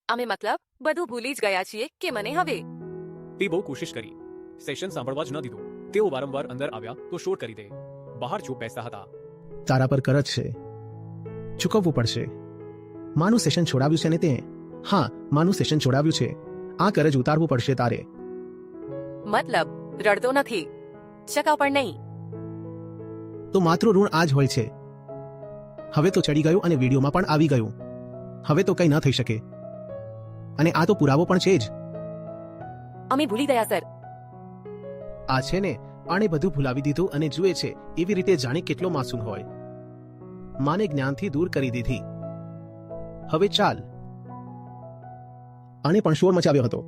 અમે મતલબ બધું ભૂલી જ ગયા છીએ કે મને હવે તે બહુ કોશિશ કરી, સેશન સાંભળવા જ ન દીધું. તેઓ વારંવાર અંદર આવ્યા તો શોર કરી દે. બહાર ચૂપ બેસતા હતા. તારા પર કરજ છે, ચૂકવવું પડશે. માનું સેશન છોડાવ્યું છે ને તે? હા, માનું સેશન છોડાવ્યું છે. આ કરજ ઉતારવું પડશે તારે. મતલબ રડતો નથી, ચકાવ પણ નહીં. તો માત્ર ઋણ આ જ હોય છે. હવે તો ચડી ગયું અને વિડીયોમાં પણ આવી ગયું. હવે તો કંઈ ન થઈ શકે. અને આ તો પુરાવો પણ છે જ. અમે ભૂલી ગયા સર. આ છે ને, આણે બધું ભૂલાવી દીધું અને જુએ છે એવી રીતે જાણે કેટલો માસૂમ હોય. માને જ્ઞાનથી દૂર કરી દીધી. હવે ચાલ. આણે પણ શોર મચાવ્યો હતો.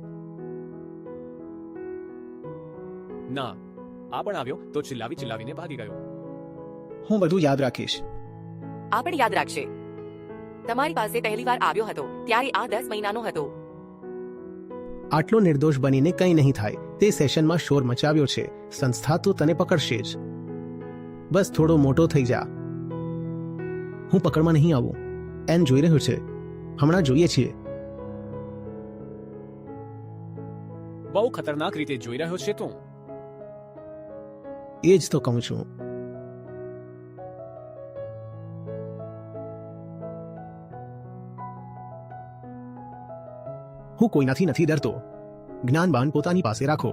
ના, આ પણ આવ્યો તો ચિલ્લાવીને ભાગી ગયો. હું બધું યાદ રાખીશ. આ પણ યાદ રાખશે. તમારી પાસે પહેલી વાર આવ્યો હતો ત્યારે આ 10 મહિનાનો હતો. આટલો નિર્દોષ બનીને કંઈ નહીં થાય. તે સેશનમાં શોર મચાવ્યો છે. સંસ્થા તો તને પકડશે જ. બસ થોડો મોટો થઈ જા. હું પકડમાં નહીં આવું. એન જોઈ રહ્યો છે. હમણાં જોઈએ છીએ. બહુ ખતરનાક રીતે જોઈ રહ્યો છે તું. એ જ તો કહું છું. હું કોઈનાથી નથી ડરતો. જ્ઞાનબાન પોતાની પાસે રાખો.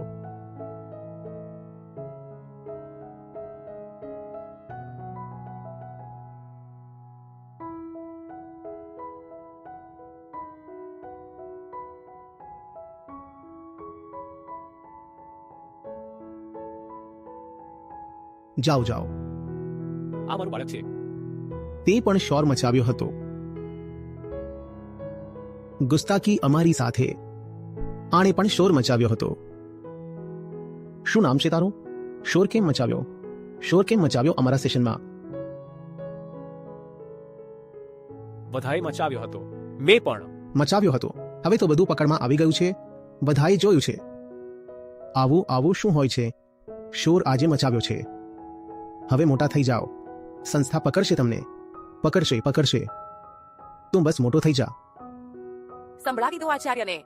જાઓ જાઓ. આ મારું બાળક છે. તે પણ શોર મચાવ્યો હતો. ગુસ્તાકી અમારી સાથે. આણે પણ શોર મચાવ્યો હતો. શું નામ છે તારું? શોર કેમ મચાવ્યો? શોર કેમ મચાવ્યો અમારા સેશનમાં? બધાએ મચાવ્યો હતો. મેં પણ મચાવ્યો હતો. હવે તો બધું પકડમાં આવી ગયું છે. બધાએ જોયું છે. આવું આવું શું હોય છે? શોર આજે મચાવ્યો છે. હવે મોટા થઈ જાઓ. સંસ્થા પકડશે તમને. પકડશે. તું બસ મોટો થઈ જા. સંભળાવી દો આચાર્યને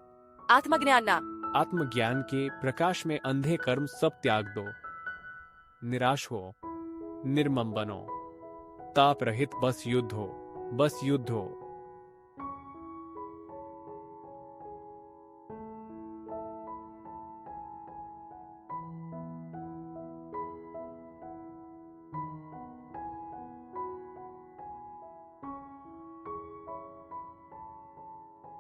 આત્મજ્ઞાનના. आत्मज्ञान के प्रकाश में अंधे कर्म सब त्याग दो. निराश हो, निर्मम बनो. ताप रहित बस युद्ध हो.